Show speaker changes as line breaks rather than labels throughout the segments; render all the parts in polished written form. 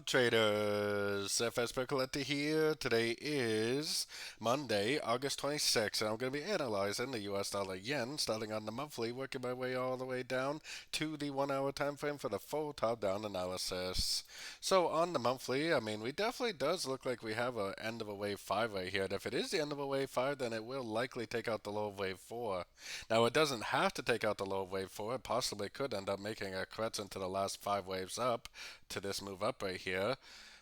traders, FX Pip Collector here. Today is Monday, August 26th, and I'm going to be analyzing the US dollar yen, starting on the monthly, working my way all the way down to the 1 hour time frame for the full top-down analysis. So on the monthly, we definitely does look like we have a end of a wave 5 right here. And if it is the end of a wave 5, then it will likely take out the low of wave 4. Now it doesn't have to take out the low of wave 4. It possibly could end up making a correction to the last 5 waves up to this move up right here.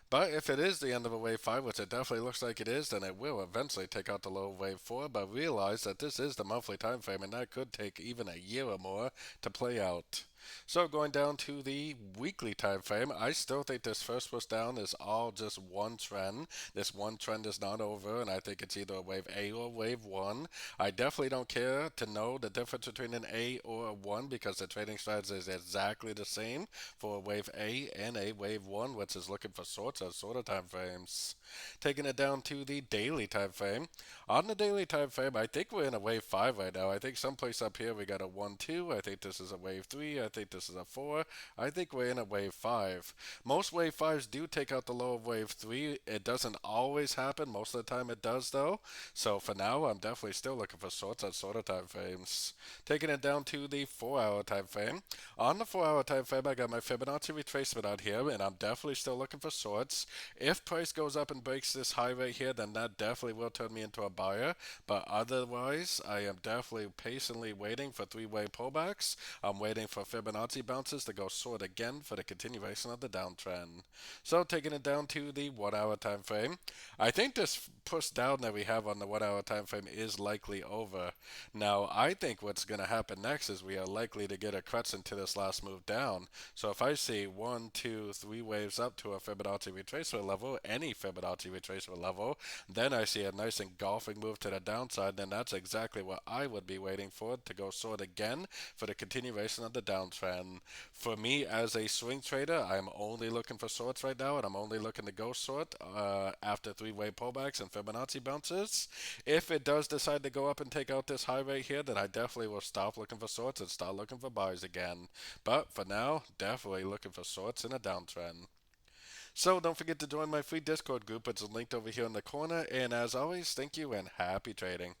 But if it is the end of a wave 5, which it definitely looks like it is, then it will eventually take out the low of wave 4. But realize that this is the monthly time frame, and that could take even a year or more to play out. So going down to the weekly time frame, I still think this first push down is all just one trend. This one trend is not over, and I think it's either a wave A or wave 1. I definitely don't care to know the difference between an A or a 1 because the trading strategy is exactly the same for a wave A and a wave 1, which is looking for sorts of time frames. Taking it down to the daily time frame. On the daily time frame, I think we're in a wave 5 right now. I think someplace up here we got a 1, 2. I think this is a wave 3. I think this is a 4. I think we're in a wave 5. Most wave 5s do take out the low of wave 3. It doesn't always happen. Most of the time it does though. So for now, I'm definitely still looking for sorts of time frames. Taking it down to the 4 hour time frame. On the 4 hour time frame, I got my Fibonacci retracement out here, and I'm definitely still looking for sorts. If price goes up and breaks this high right here, then that definitely will turn me into a buyer. But otherwise, I am definitely patiently waiting for three-way pullbacks. I'm waiting for Fibonacci bounces to go short again for the continuation of the downtrend. So taking it down to the 1 hour time frame, I think this push down that we have on the 1 hour time frame is likely over. Now, I think what's going to happen next is we are likely to get a correction to this last move down. So if I see 1, 2, 3 waves up to a Fibonacci retracement level, any Fibonacci retracement level, then I see a nice engulfing move to the downside, and that's exactly what I would be waiting for to go short again for the continuation of the downtrend. For me as a swing trader, I'm only looking for shorts right now, and I'm only looking to go short after three-way pullbacks and Fibonacci bounces. If it does decide to go up and take out this high right here, then I definitely will stop looking for shorts and start looking for buys again. But for now, definitely looking for shorts in a downtrend. So don't forget to join my free Discord group. It's linked over here in the corner. And as always, thank you and happy trading.